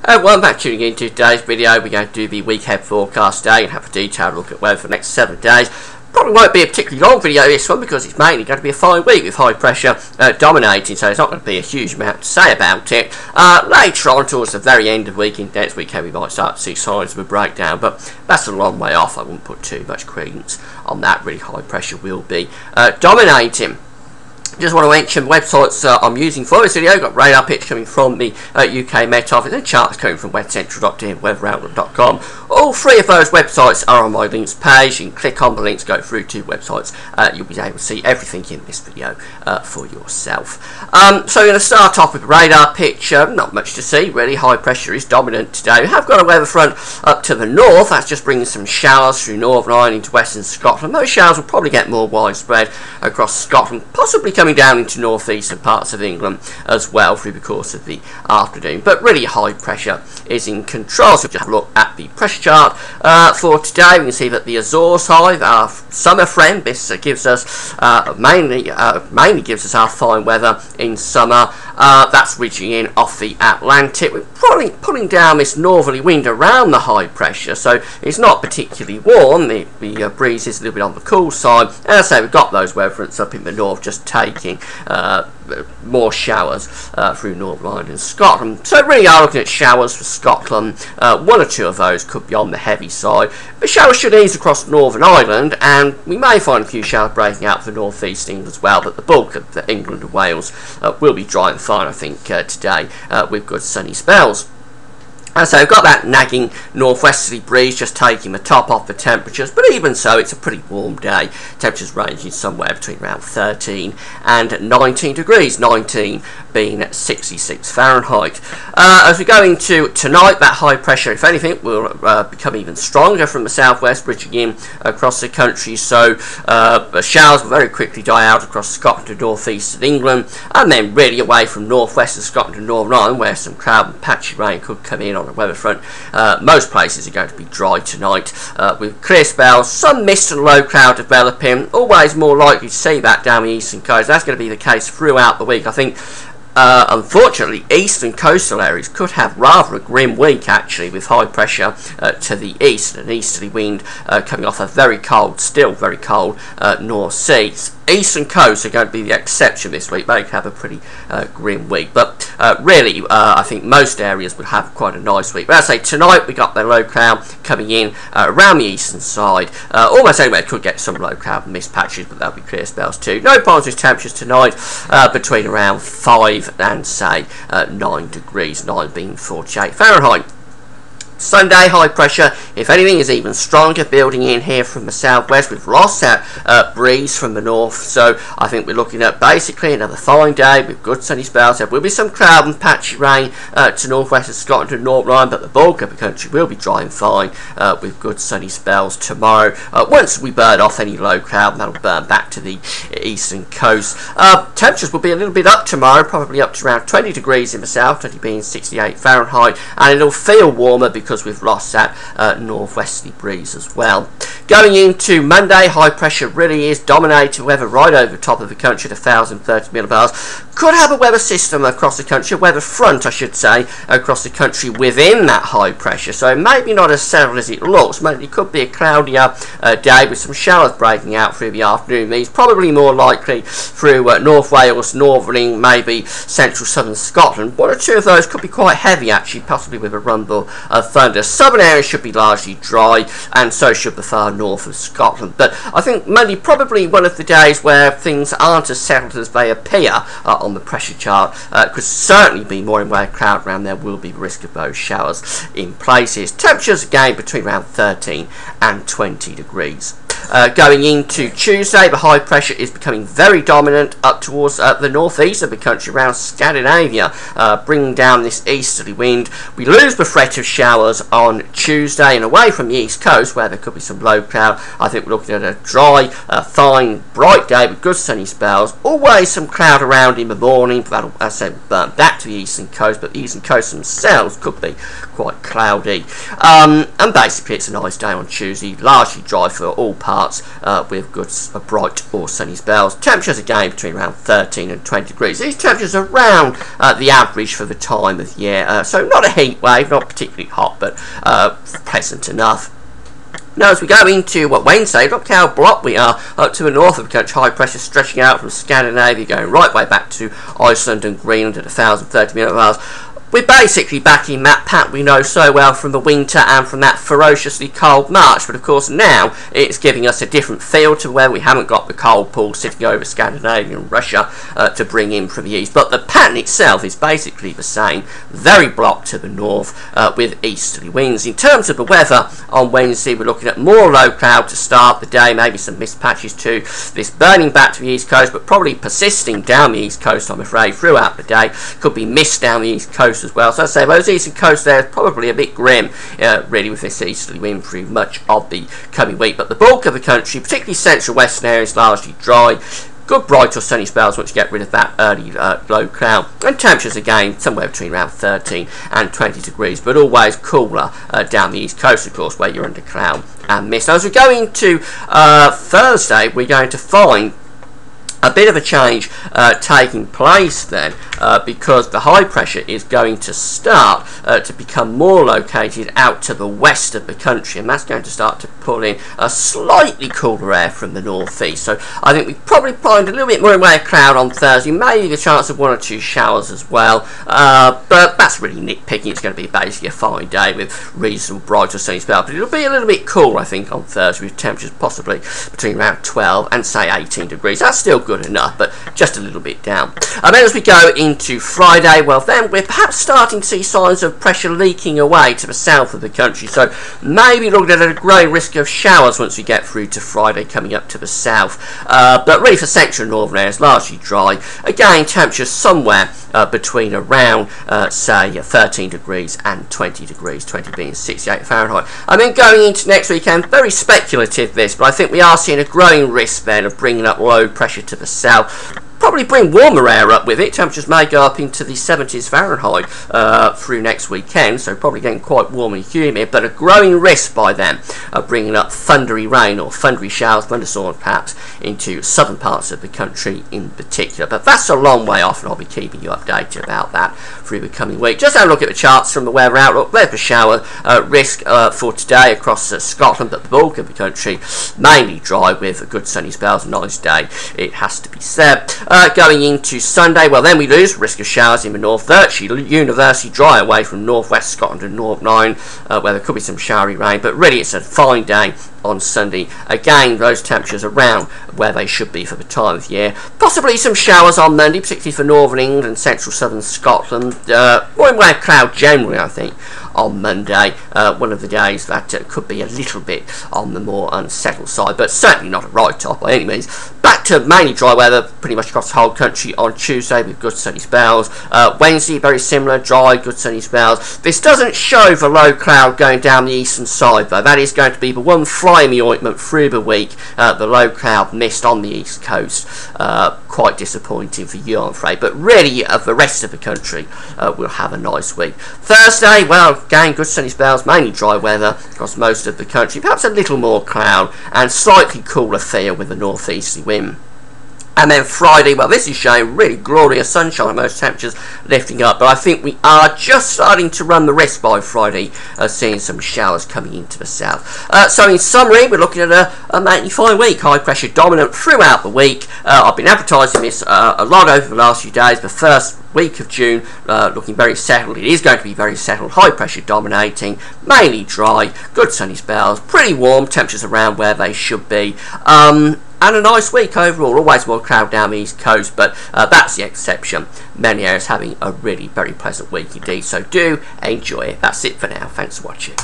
Welcome back tuning in to today's video. We're going to do the weekend forecast today and have a detailed look at weather for the next 7 days. Probably won't be a particularly long video this one because it's mainly going to be a fine week with high pressure dominating, so there's not going to be a huge amount to say about it. Later on towards the very end of the week, into next weekend, we might start to see signs of a breakdown, but that's a long way off. I wouldn't put too much credence on that. Really high pressure will be dominating. Just want to mention websites I'm using for this video. I've got radar pitch coming from the UK Met Office and charts coming from weathercentral.de and weatheroutlook.com. All three of those websites are on my links page. You can click on the links, go through to websites. You'll be able to see everything in this video for yourself. So we're going to start off with radar pitch. Not much to see really. High pressure is dominant today. We have got a weather front up to the north. That's just bringing some showers through Northern Ireland into western Scotland. Those showers will probably get more widespread across Scotland, possibly coming down into northeastern parts of England as well through the course of the afternoon, but really high pressure is in control. So just have a look at the pressure chart for today. We can see that the Azores high, our summer friend, this gives us mainly gives us our fine weather in summer. That's reaching in off the Atlantic. We're probably pulling down this northerly wind around the high pressure, so it's not particularly warm. The breeze is a little bit on the cool side. And as I say, we've got those weather fronts up in the north just taking more showers through Northern Ireland and Scotland. So really are looking at showers for Scotland. One or two of those could be on the heavy side. The showers should ease across Northern Ireland, and we may find a few showers breaking out for North East England as well, but the bulk of England and Wales will be dry and fine, I think, today with good sunny spells. So we've got that nagging northwesterly breeze just taking the top off the temperatures, but even so it's a pretty warm day. Temperatures ranging somewhere between around 13 and 19 degrees, 19 being 66 Fahrenheit. As we go into tonight, that high pressure, if anything, will become even stronger from the southwest, bridging in across the country, so the showers will very quickly die out across Scotland and northeast of England, and then really away from northwest of Scotland and Northern Ireland, where some cloud and patchy rain could come in on the weather front. Most places are going to be dry tonight with clear spells, some mist and low cloud developing. Always more likely to see that down the eastern coast. That's going to be the case throughout the week. I think unfortunately, eastern coastal areas could have rather a grim week actually, with high pressure to the east and an easterly wind coming off a very cold, still very cold North Sea. Eastern coasts are going to be the exception this week. They could have a pretty grim week, but really I think most areas would have quite a nice week. But as I say, tonight we got the low cloud coming in around the eastern side. Almost anywhere could get some low cloud and mist patches, but there'll be clear spells too. No problems with temperatures tonight, between around 5 and say 9 degrees, 9 being 48 Fahrenheit. Sunday, high pressure, if anything, is even stronger, building in here from the southwest. We've lost that breeze from the north, so I think we're looking at basically another fine day with good sunny spells. There will be some cloud and patchy rain to northwest of Scotland and Northern Ireland, but the bulk of the country will be dry and fine with good sunny spells tomorrow. Once we burn off any low cloud, that'll burn back to the eastern coast. Temperatures will be a little bit up tomorrow, probably up to around 20 degrees in the south, 20 being 68 Fahrenheit, and it'll feel warmer because we've lost that northwesterly breeze as well. Going into Monday, high pressure really is dominating weather right over the top of the country at 1,030 millibars. Could have a weather system across the country, a weather front I should say, across the country within that high pressure, so maybe not as settled as it looks. Maybe it could be a cloudier day with some showers breaking out through the afternoon. These probably more likely through North Wales, Northern, maybe central southern Scotland. One or two of those could be quite heavy actually, possibly with a rumble of thunder. Southern areas should be largely dry, and so should the far north of Scotland. But I think Monday probably one of the days where things aren't as settled as they appear on the pressure chart. Could certainly be more in way of cloud around. There will be risk of those showers in places. Temperatures again between around 13 and 20 degrees. Going into Tuesday, the high pressure is becoming very dominant up towards the northeast of the country, around Scandinavia, bringing down this easterly wind. We lose the threat of showers on Tuesday and away from the east coast, where there could be some low cloud. I think we're looking at a dry, fine, bright day with good sunny spells. Always some cloud around in the morning, but that'll, as I said, burn back to the eastern coast, but the eastern coast themselves could be quite cloudy. And basically it's a nice day on Tuesday, largely dry for all parts parts with good bright or sunny spells. Temperatures again between around 13 and 20 degrees. These temperatures are around the average for the time of year, so not a heat wave, not particularly hot, but pleasant enough. Now, as we go into Wednesday, look how blocked we are up to the north of the country. High pressure stretching out from Scandinavia, going right way back to Iceland and Greenland at 1,030 miles. We're basically back in that pattern we know so well from the winter and from that ferociously cold March, but of course now it's giving us a different feel to where we haven't got the cold pool sitting over Scandinavia and Russia to bring in from the east. But the pattern itself is basically the same, very blocked to the north with easterly winds. In terms of the weather, on Wednesday we're looking at more low cloud to start the day, maybe some mist patches too. This burning back to the east coast, but probably persisting down the east coast, I'm afraid, throughout the day. Could be mist down the east coast as well. So I'd say those eastern coasts there is probably a bit grim, really, with this easterly wind through much of the coming week. But the bulk of the country, particularly central western areas, largely dry. Good bright or sunny spells once you get rid of that early low cloud. And temperatures again somewhere between around 13 and 20 degrees, but always cooler down the east coast, of course, where you're under cloud and mist. Now, as we go into Thursday, we're going to find a bit of a change taking place then, because the high pressure is going to start to become more located out to the west of the country, and that's going to start to pull in a slightly cooler air from the northeast. So I think we probably find a little bit more in way of cloud on Thursday, maybe the chance of 1 or 2 showers as well, but that's really nitpicking. It's going to be basically a fine day with reasonable bright or sunny spell, but it'll be a little bit cooler I think on Thursday, with temperatures possibly between around 12 and say 18 degrees. That's still good enough, but just a little bit down. And then as we go into Friday, well then we're perhaps starting to see signs of pressure leaking away to the south of the country, so maybe looking at a growing risk of showers once we get through to Friday coming up to the south, but really for central and northern areas largely dry. Again, temperatures somewhere between around say 13 degrees and 20 degrees, 20 being 68 Fahrenheit. I mean, going into next weekend, very speculative this, but I think we are seeing a growing risk then of bringing up low pressure to the south. Probably bring warmer air up with it. Temperatures may go up into the 70s Fahrenheit through next weekend, so probably getting quite warm and humid, but a growing risk by then of bringing up thundery rain or thundery showers, thunderstorms perhaps, into southern parts of the country in particular. But that's a long way off, and I'll be keeping you updated about that through the coming week. Just have a look at the charts from the weather outlook. There's the shower risk for today across Scotland, but the bulk of the country mainly dry with a good sunny spells, a nice day, it has to be said. Going into Sunday, well then we lose risk of showers in the north, virtually universally dry away from northwest Scotland and North Nine, where there could be some showery rain, but really it's a fine day on Sunday. Again, those temperatures around where they should be for the time of year. Possibly some showers on Monday, particularly for northern England and central southern Scotland. More in way of cloud generally, I think, on Monday. One of the days that could be a little bit on the more unsettled side, but certainly not a write-off by any means. Back to mainly dry weather pretty much across the whole country on Tuesday with good sunny spells. Wednesday, very similar, dry, good sunny spells. This doesn't show the low cloud going down the eastern side, though. That is going to be the one fly in the ointment through the week, the low cloud mist on the east coast. Quite disappointing for you, I'm afraid, but really the rest of the country will have a nice week. Thursday, well, again, good sunny spells, mainly dry weather across most of the country, perhaps a little more cloud and slightly cooler feel with a northeasterly wind. And then Friday, well, this is showing really glorious sunshine, most temperatures lifting up, but I think we are just starting to run the risk by Friday of seeing some showers coming into the south. So in summary, we're looking at a mainly fine week, high pressure dominant throughout the week. I've been advertising this a lot over the last few days. The first week of June looking very settled. It is going to be very settled, high pressure dominating, mainly dry, good sunny spells, pretty warm, temperatures around where they should be. And a nice week overall, always more cloud down the east coast, but that's the exception. Many areas having a really very pleasant week indeed, so do enjoy it. That's it for now. Thanks for watching.